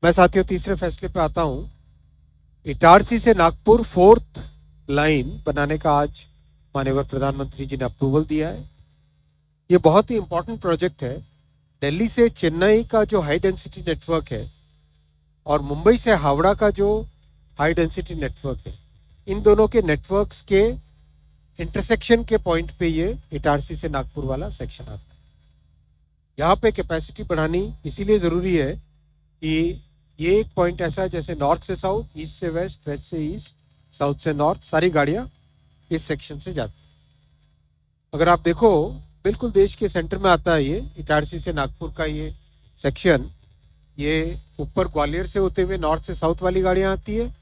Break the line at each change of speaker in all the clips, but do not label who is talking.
मैं साथियों तीसरे फैसले पे आता हूं। इटारसी से नागपुर 4th लाइन बनाने का आज माननीय प्रधानमंत्री जी ने अप्रूवल दिया है। ये बहुत ही इंपॉर्टेंट प्रोजेक्ट है। दिल्ली से चेन्नई का जो हाई डेंसिटी नेटवर्क है और मुंबई से हावड़ा का जो हाई डेंसिटी नेटवर्क है, इन दोनों के नेटवर्क्स के इंटरसेक्शन के पॉइंट पे ये इटारसी से नागपुर वाला सेक्शन आता है। यहाँ पे कैपेसिटी बढ़ानी इसीलिए ज़रूरी है कि ये एक पॉइंट ऐसा है जैसे नॉर्थ से साउथ, ईस्ट से वेस्ट, वेस्ट से ईस्ट, साउथ से नॉर्थ, सारी गाड़ियाँ इस सेक्शन से जाती हैं। अगर आप देखो बिल्कुल देश के सेंटर में आता है ये इटारसी से नागपुर का ये सेक्शन। ये ऊपर ग्वालियर से होते हुए नॉर्थ से साउथ वाली गाड़ियाँ आती है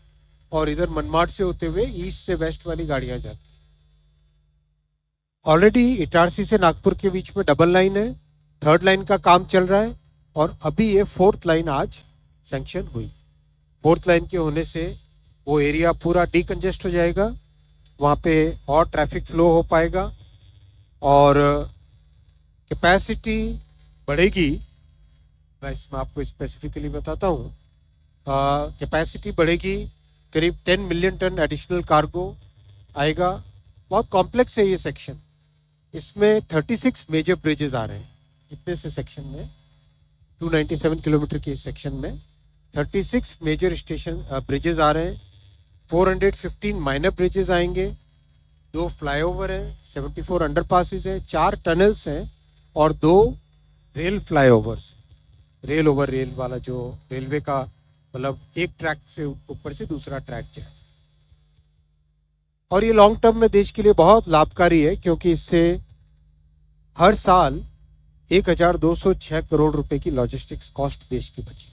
और इधर मनमाड से होते हुए ईस्ट से वेस्ट वाली गाड़ियाँ जाती है। ऑलरेडी इटारसी से नागपुर के बीच में डबल लाइन है, 3rd लाइन का काम चल रहा है और अभी ये 4th लाइन आज सैंक्शन हुई। 4th लाइन के होने से वो एरिया पूरा डीकंजेस्ट हो जाएगा, वहाँ पे और ट्रैफिक फ्लो हो पाएगा और कैपेसिटी बढ़ेगी। मैं इसमें आपको स्पेसिफिकली बताता हूँ। कैपेसिटी बढ़ेगी, करीब 10 मिलियन टन एडिशनल कार्गो आएगा। बहुत कॉम्प्लेक्स है ये सेक्शन। इसमें 36 मेजर ब्रिजेस आ रहे हैं इतने से सेक्शन में। 297 किलोमीटर के इस सेक्शन में 36 मेजर स्टेशन ब्रिजेस आ रहे हैं। 415 माइनर ब्रिजेस आएंगे, 2 फ्लाईओवर हैं, 74 अंडरपासेस हैं, 4 टनल्स हैं और 2 rail flyovers. Rail over rail वाला जो रेलवे का मतलब एक ट्रैक से ऊपर से दूसरा ट्रैक जाए। और ये लॉन्ग टर्म में देश के लिए बहुत लाभकारी है क्योंकि इससे हर साल 1206 करोड़ रुपए की लॉजिस्टिक्स कॉस्ट देश की बची।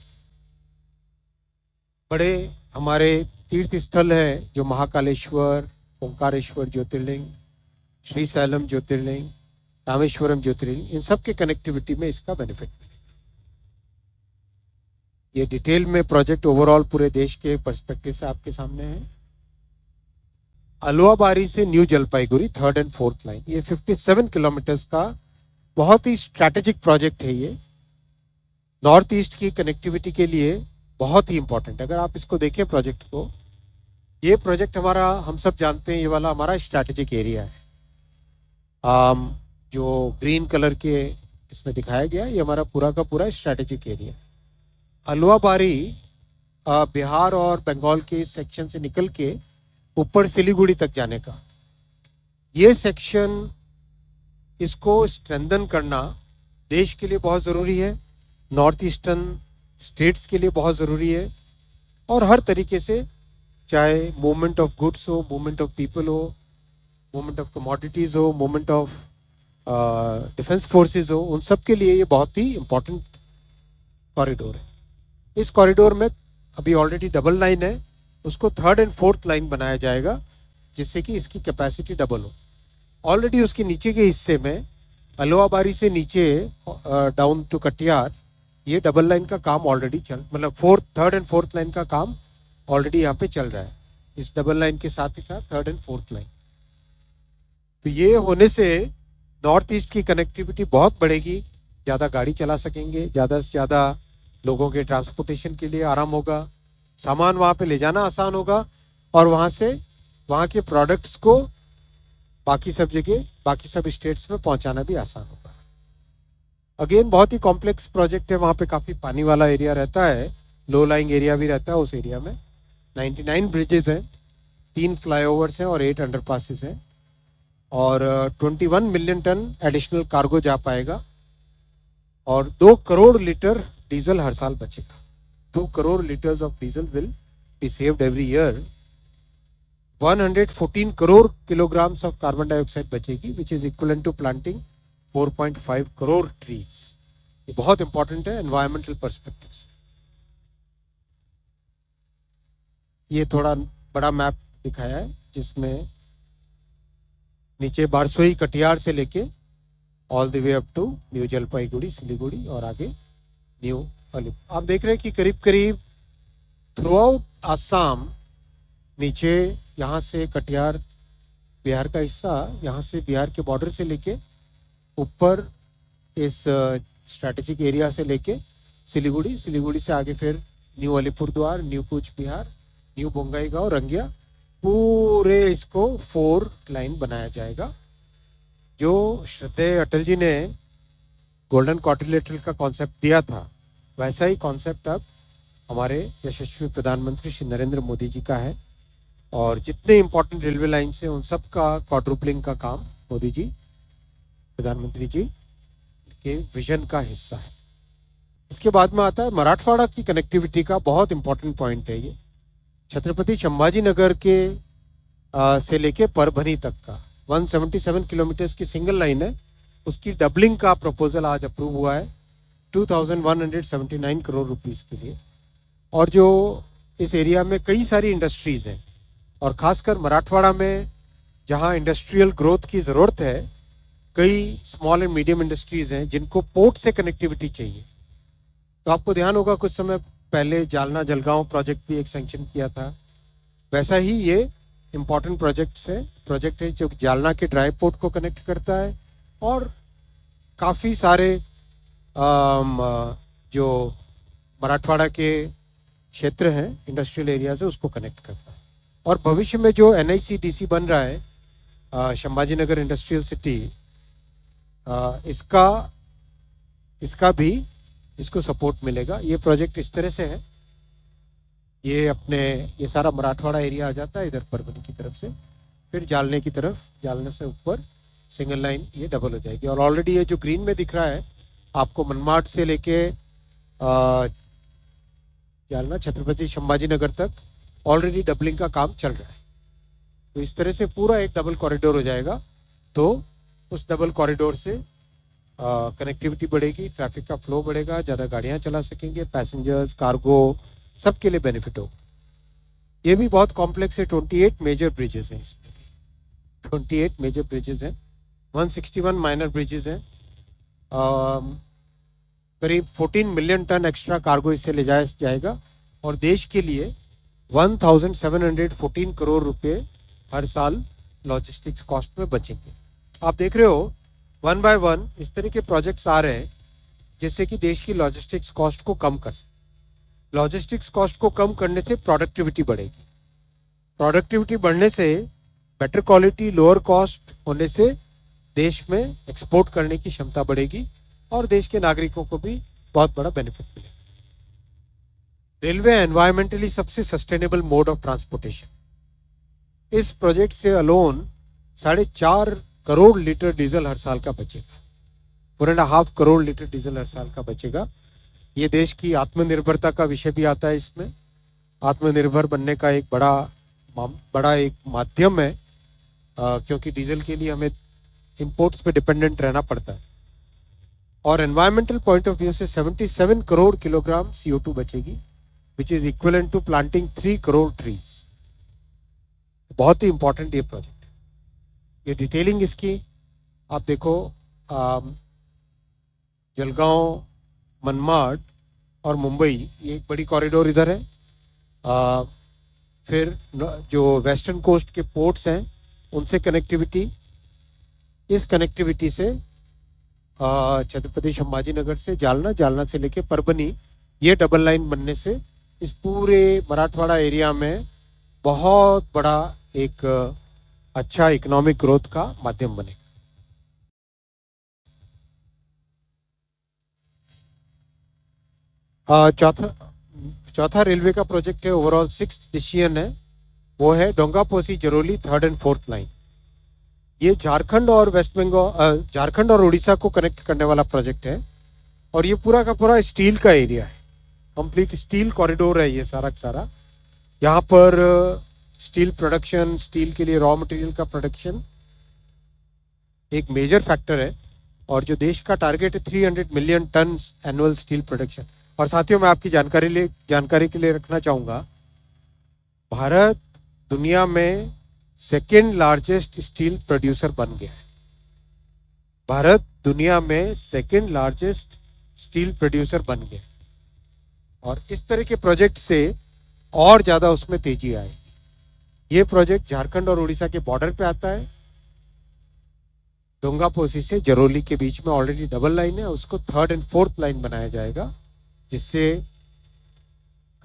बड़े हमारे तीर्थ स्थल है जो महाकालेश्वर, ओंकारेश्वर ज्योतिर्लिंग, श्री सैलम ज्योतिर्लिंग, रामेश्वरम ज्योतिर्लिंग, इन सब के कनेक्टिविटी में इसका बेनिफिट मिलेगा। ये डिटेल में प्रोजेक्ट ओवरऑल पूरे देश के पर्सपेक्टिव से आपके सामने है। अलुआबारी से new Jalpaiguri 3rd and 4th line, ये 57 किलोमीटर्स का बहुत ही स्ट्रैटेजिक प्रोजेक्ट है। ये नॉर्थ ईस्ट की कनेक्टिविटी के लिए बहुत ही इंपॉर्टेंट है। अगर आप इसको देखें प्रोजेक्ट को, ये प्रोजेक्ट हमारा, हम सब जानते हैं ये वाला हमारा स्ट्रैटेजिक एरिया है। जो ग्रीन कलर के इसमें दिखाया गया ये हमारा पूरा का पूरा स्ट्रैटेजिक एरिया है। अलुआबारी बिहार और बंगाल के इस सेक्शन से निकल के ऊपर सिलीगुड़ी तक जाने का ये सेक्शन, इसको स्ट्रेंथन करना देश के लिए बहुत ज़रूरी है, नॉर्थ ईस्टर्न स्टेट्स के लिए बहुत ज़रूरी है और हर तरीके से, चाहे मूवमेंट ऑफ गुड्स हो, मूवमेंट ऑफ पीपल हो, मूवमेंट ऑफ कमोडिटीज़ हो, मूवमेंट ऑफ डिफेंस फोर्सेस हो, उन सब के लिए ये बहुत ही इम्पोर्टेंट कॉरिडोर है। इस कॉरिडोर में अभी ऑलरेडी डबल लाइन है, उसको 3rd and 4th लाइन बनाया जाएगा जिससे कि इसकी कैपेसिटी डबल हो। ऑलरेडी उसके नीचे के हिस्से में अलुआबारी से नीचे डाउन टू कटिहार ये डबल लाइन का काम ऑलरेडी मतलब 3rd and 4th लाइन का काम ऑलरेडी यहाँ पे चल रहा है। इस डबल लाइन के साथ ही साथ 3rd and 4th लाइन, तो ये होने से नॉर्थ ईस्ट की कनेक्टिविटी बहुत बढ़ेगी, ज़्यादा गाड़ी चला सकेंगे, ज़्यादा से ज़्यादा लोगों के ट्रांसपोर्टेशन के लिए आराम होगा, सामान वहाँ पे ले जाना आसान होगा और वहाँ से वहाँ के प्रोडक्ट्स को बाकी सब जगह, बाकी सब स्टेट्स में पहुँचाना भी आसान होगा। अगेन बहुत ही कॉम्प्लेक्स प्रोजेक्ट है, वहाँ पे काफ़ी पानी वाला एरिया रहता है, लो लाइंग एरिया भी रहता है उस एरिया में। 99 ब्रिजेस हैं, 3 फ्लाईओवर्स हैं और 8 अंडरपासेस हैं और 21 मिलियन टन एडिशनल कार्गो जा पाएगा और 2 करोड़ लीटर डीजल हर साल बचेगा। 2 crore litres of diesel will be saved every year. 114 crore kilograms of carbon dioxide बचेगी, which is equivalent to planting 4.5 crore trees. ये बहुत इंपॉर्टेंट है एनवायरमेंटल पर्सपेक्टिव से। ये थोड़ा बड़ा मैप दिखाया है जिसमें नीचे बारसोई कटिहार से लेके all the way up to new Jalpaiguri, Siliguri और आगे न्यू अलीपुर। आप देख रहे हैं कि करीब करीब थ्रू आउट आसाम, नीचे यहाँ से कटिहार बिहार का हिस्सा, यहाँ से बिहार के बॉर्डर से लेके ऊपर इस स्ट्रैटेजिक एरिया से लेके सिलीगुड़ी, सिलीगुड़ी से आगे फिर new Alipurduar, new Cooch Behar, new Bongaigaon, Rangia, पूरे इसको 4 लाइन बनाया जाएगा। जो श्रद्धेय अटल जी ने गोल्डन क्वाड्रिलेटरल का कॉन्सेप्ट दिया था, वैसा ही कॉन्सेप्ट अब हमारे यशस्वी प्रधानमंत्री श्री नरेंद्र मोदी जी का है। और जितने इंपॉर्टेंट रेलवे लाइन्स हैं उन सब का क्वाड्रुपलिंग का काम मोदी जी, प्रधानमंत्री जी के विजन का हिस्सा है। इसके बाद में आता है मराठवाड़ा की कनेक्टिविटी का बहुत इंपॉर्टेंट पॉइंट है ये। छत्रपति संभाजी नगर के से लेके परभनी तक का 177 किलोमीटर की सिंगल लाइन है, उसकी डबलिंग का प्रपोजल आज अप्रूव हुआ है 2179 करोड़ रुपीस के लिए। और जो इस एरिया में कई सारी इंडस्ट्रीज हैं और खासकर मराठवाड़ा में जहां इंडस्ट्रियल ग्रोथ की ज़रूरत है, कई स्मॉल एंड मीडियम इंडस्ट्रीज हैं जिनको पोर्ट से कनेक्टिविटी चाहिए। तो आपको ध्यान होगा कुछ समय पहले जालना जलगांव प्रोजेक्ट भी एक सैंक्शन किया था, वैसा ही ये इम्पॉर्टेंट प्रोजेक्ट है जो जालना के ड्राई पोर्ट को कनेक्ट करता है और काफ़ी सारे जो मराठवाड़ा के क्षेत्र हैं इंडस्ट्रियल एरिया से उसको कनेक्ट करता है। और भविष्य में जो NICDC बन रहा है संभाजी नगर इंडस्ट्रियल सिटी, इसका भी इसको सपोर्ट मिलेगा। ये प्रोजेक्ट इस तरह से है, ये सारा मराठवाड़ा एरिया आ जाता है इधर परभनी की तरफ से, फिर जालने की तरफ, जालने से ऊपर सिंगल लाइन ये डबल हो जाएगी। और ऑलरेडी ये जो ग्रीन में दिख रहा है आपको मनमाड से लेके जालना छत्रपति संभाजी नगर तक ऑलरेडी डबलिंग का काम चल रहा है। तो इस तरह से पूरा एक डबल कॉरिडोर हो जाएगा। तो उस डबल कॉरिडोर से कनेक्टिविटी बढ़ेगी, ट्रैफिक का फ्लो बढ़ेगा, ज़्यादा गाड़ियाँ चला सकेंगे, पैसेंजर्स, कार्गो, सबके लिए बेनिफिट होगा। ये भी बहुत कॉम्प्लेक्स है, 28 मेजर ब्रिजेस हैं इसमें, 28 मेजर ब्रिजेस हैं, 161 माइनर ब्रिजेस हैं, करीब 14 मिलियन टन एक्स्ट्रा कार्गो इससे ले जाया जाएगा और देश के लिए 1714 करोड़ रुपए हर साल लॉजिस्टिक्स कॉस्ट में बचेंगे। आप देख रहे हो 1 बाय 1 इस तरह के प्रोजेक्ट्स आ रहे हैं जिससे कि देश की लॉजिस्टिक्स कॉस्ट को कम कर सके। लॉजिस्टिक्स कॉस्ट को कम करने से प्रोडक्टिविटी बढ़ेगी, प्रोडक्टिविटी बढ़ने से बेटर क्वालिटी, लोअर कॉस्ट होने से देश में एक्सपोर्ट करने की क्षमता बढ़ेगी और देश के नागरिकों को भी बहुत बड़ा बेनिफिट मिलेगा। रेलवे एनवायरमेंटली सबसे सस्टेनेबल मोड ऑफ ट्रांसपोर्टेशन। इस प्रोजेक्ट से अलोन 4.5 करोड़ लीटर डीजल हर साल का बचेगा, 4.5 करोड़ लीटर डीजल हर साल का बचेगा। ये देश की आत्मनिर्भरता का विषय भी आता है इसमें। आत्मनिर्भर बनने का एक बड़ा एक माध्यम है, क्योंकि डीजल के लिए हमें इंपोर्ट्स पे डिपेंडेंट रहना पड़ता है। और एनवायरमेंटल पॉइंट ऑफ व्यू से 77 करोड़ किलोग्राम CO2 बचेगी, which is equivalent to planting 3 crore trees. बहुत ही इंपॉर्टेंट ये प्रोजेक्ट। ये डिटेलिंग इसकी आप देखो, जलगांव, मनमाड और मुंबई, ये एक बड़ी कॉरिडोर इधर है। फिर जो वेस्टर्न कोस्ट के पोर्ट्स हैं उनसे कनेक्टिविटी, इस कनेक्टिविटी से छत्रपति संभाजी नगर से जालना, जालना से लेके परभनी, ये डबल लाइन बनने से इस पूरे मराठवाड़ा एरिया में बहुत बड़ा एक अच्छा इकोनॉमिक ग्रोथ का माध्यम बनेगा। चौथा रेलवे का प्रोजेक्ट है, ओवरऑल 6th डिसीजन है, वो है डोंगापोसी Jaroli 3rd and 4th line. ये झारखंड और वेस्ट बंगाल, झारखंड और उड़ीसा को कनेक्ट करने वाला प्रोजेक्ट है और ये पूरा का पूरा स्टील का एरिया है, कंप्लीट स्टील कॉरिडोर है ये सारा का सारा। यहाँ पर स्टील प्रोडक्शन, स्टील के लिए रॉ मटेरियल का प्रोडक्शन एक मेजर फैक्टर है और जो देश का टारगेट है 300 million tonne annual steel production. और साथियों, मैं आपकी जानकारी के लिए रखना चाहूँगा, भारत दुनिया में 2nd लार्जेस्ट स्टील प्रोड्यूसर बन गया है। भारत दुनिया में 2nd लार्जेस्ट स्टील प्रोड्यूसर बन गया है और इस तरह के प्रोजेक्ट से और ज़्यादा उसमें तेजी आएगी। ये प्रोजेक्ट झारखंड और उड़ीसा के बॉर्डर पे आता है, डोंगापोसी से जरोली के बीच में ऑलरेडी डबल लाइन है, उसको 3rd एंड 4th लाइन बनाया जाएगा, जिससे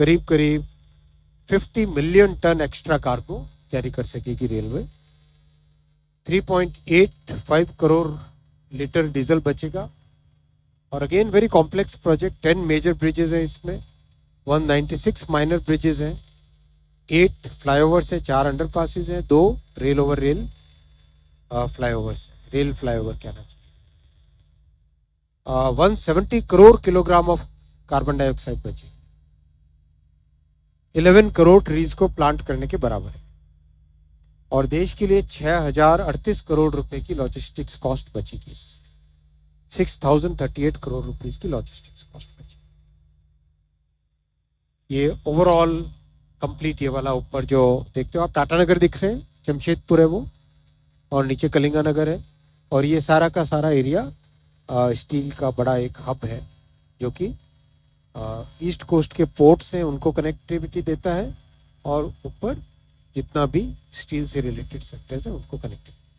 करीब करीब 50 million tonne extra cargo carry कर सकेगी रेलवे। 3.85 करोड़ लीटर डीजल बचेगा। और again very complex project, 10 major bridges हैं इसमें, 196 माइनर ब्रिजेस हैं, 8 फ्लाईओवर्स हैं, 4 अंडरपासेस हैं, 2 रेल ओवर रेल फ्लाईओवर्स हैं, रेल फ्लाईओवर कहना चाहिए। 170 crore kilogram of carbon dioxide बचे, 11 करोड़ ट्रीज को प्लांट करने के बराबर है। और देश के लिए 6038 करोड़ रुपए की लॉजिस्टिक्स कॉस्ट बचेगी इससे, 6038 करोड़ रुपीस की लॉजिस्टिक्स कॉस्ट बची। ये ओवरऑल कंप्लीट, ये वाला ऊपर जो देखते हो आप टाटानगर दिख रहे हैं, जमशेदपुर है वो, और नीचे कलिंगानगर है। और ये सारा का सारा एरिया स्टील का बड़ा एक हब है जो कि ईस्ट कोस्ट के पोर्ट्स हैं उनको कनेक्टिविटी देता है, और ऊपर जितना भी स्टील से रिलेटेड सेक्टर्स हैं उनको कनेक्टिविटी।